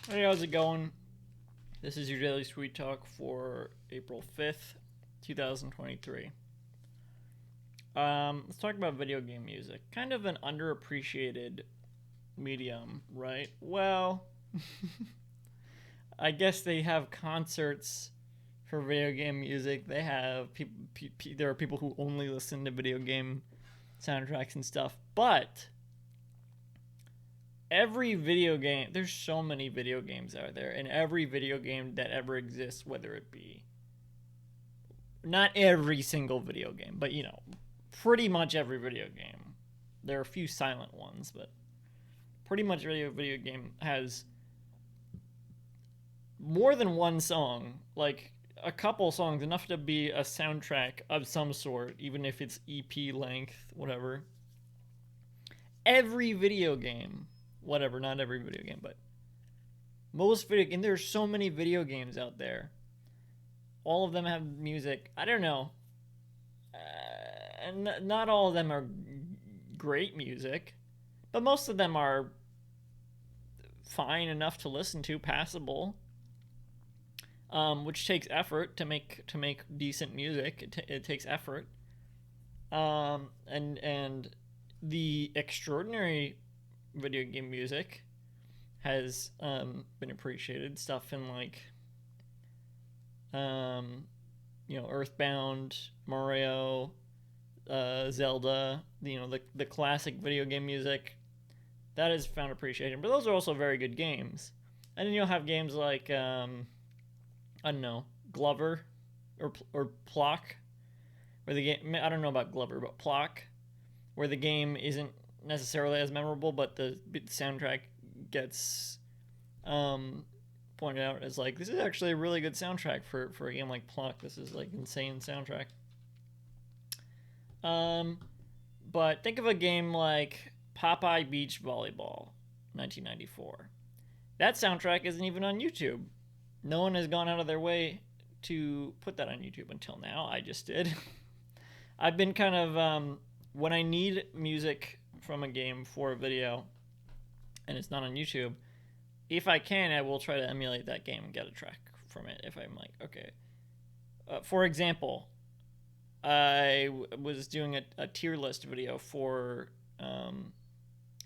Hey, how's it going? This is your daily sweet talk for April 5th, 2023. Let's talk about video game music. Kind of an underappreciated medium, right? Well, I guess they have concerts for video game music. They have there are people who only listen to video game soundtracks and stuff, but every video game, there's so many video games out there, and every video game that ever exists, whether it be not every single video game, but pretty much every video game. There are a few silent ones, but pretty much every video game has more than one song, like a couple songs, enough to be a soundtrack of some sort, even if it's EP length, whatever. Every video game, whatever, not every video game, but most video games, there's so many video games out there. All of them have music. I don't know. And not all of them are great music, but most of them are fine enough to listen to, passable. Which takes effort to make decent music. It takes effort. And the extraordinary video game music has been appreciated. Stuff in like Earthbound, Mario, Zelda, the classic video game music that has found appreciation. But those are also very good games. And then you'll have games like I don't know, Glover or Plock, where the game, I don't know about Glover, but Plock, where the game isn't necessarily as memorable, but the soundtrack gets pointed out as like, this is actually a really good soundtrack for a game like Plock. This is like insane soundtrack. Um, but think of a game like Popeye Beach Volleyball, 1994. That soundtrack isn't even on YouTube. No one has gone out of their way to put that on YouTube until now. I just did. I've been kind of when I need music from a game for a video and it's not on YouTube, if I can, I will try to emulate that game and get a track from it. If I'm like, okay. For example, was doing a tier list video for.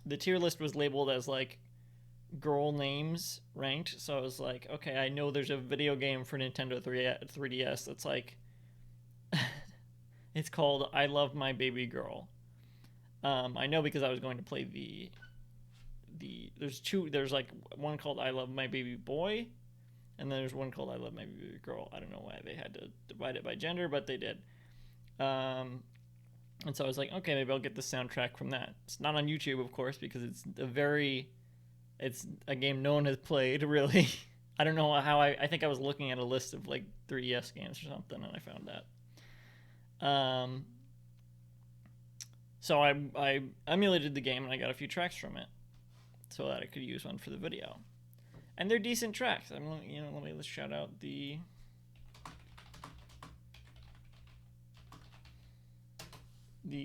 The tier list was labeled as like girl names ranked. So I was like, okay, I know there's a video game for Nintendo 3DS that's like, it's called I Love My Baby Girl. I know because I was going to play there's like one called I Love My Baby Boy, and then there's one called I Love My Baby Girl. I don't know why they had to divide it by gender, but they did. And so I was like, okay, maybe I'll get the soundtrack from that. It's not on YouTube, of course, because it's a game no one has played really. I don't know how I think I was looking at a list of like 3DS games or something, and I found that. So I emulated the game and I got a few tracks from it, so that I could use one for the video. And they're decent tracks. Let's shout out the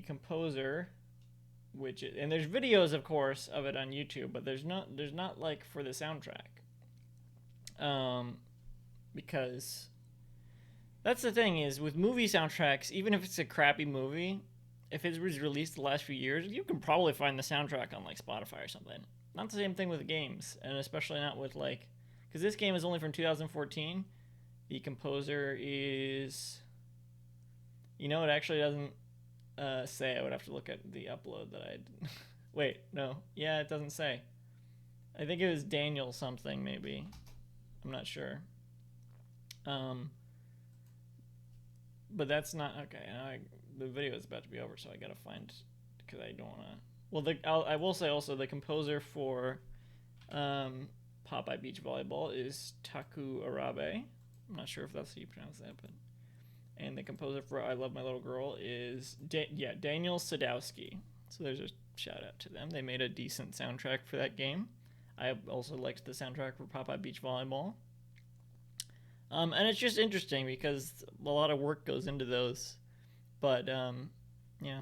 composer, and there's videos, of course, of it on YouTube, but there's not like for the soundtrack, because that's the thing is with movie soundtracks, even if it's a crappy movie, if it was released the last few years, you can probably find the soundtrack on like Spotify or something. Not the same thing with games, and especially not with like, because this game is only from 2014. The composer is, it actually doesn't say. I would have to look at the upload that I did. Wait, no. Yeah, it doesn't say. I think it was Daniel something, maybe. I'm not sure. But that's not okay. The video is about to be over, so I gotta find, because I don't wanna. Well, I will say also the composer for Popeye Beach Volleyball is Taku Arabe. I'm not sure if that's how you pronounce that, but. And the composer for I Love My Little Girl is Daniel Sadowski. So there's a shout out to them. They made a decent soundtrack for that game. I also liked the soundtrack for Popeye Beach Volleyball. And it's just interesting because a lot of work goes into those. But yeah,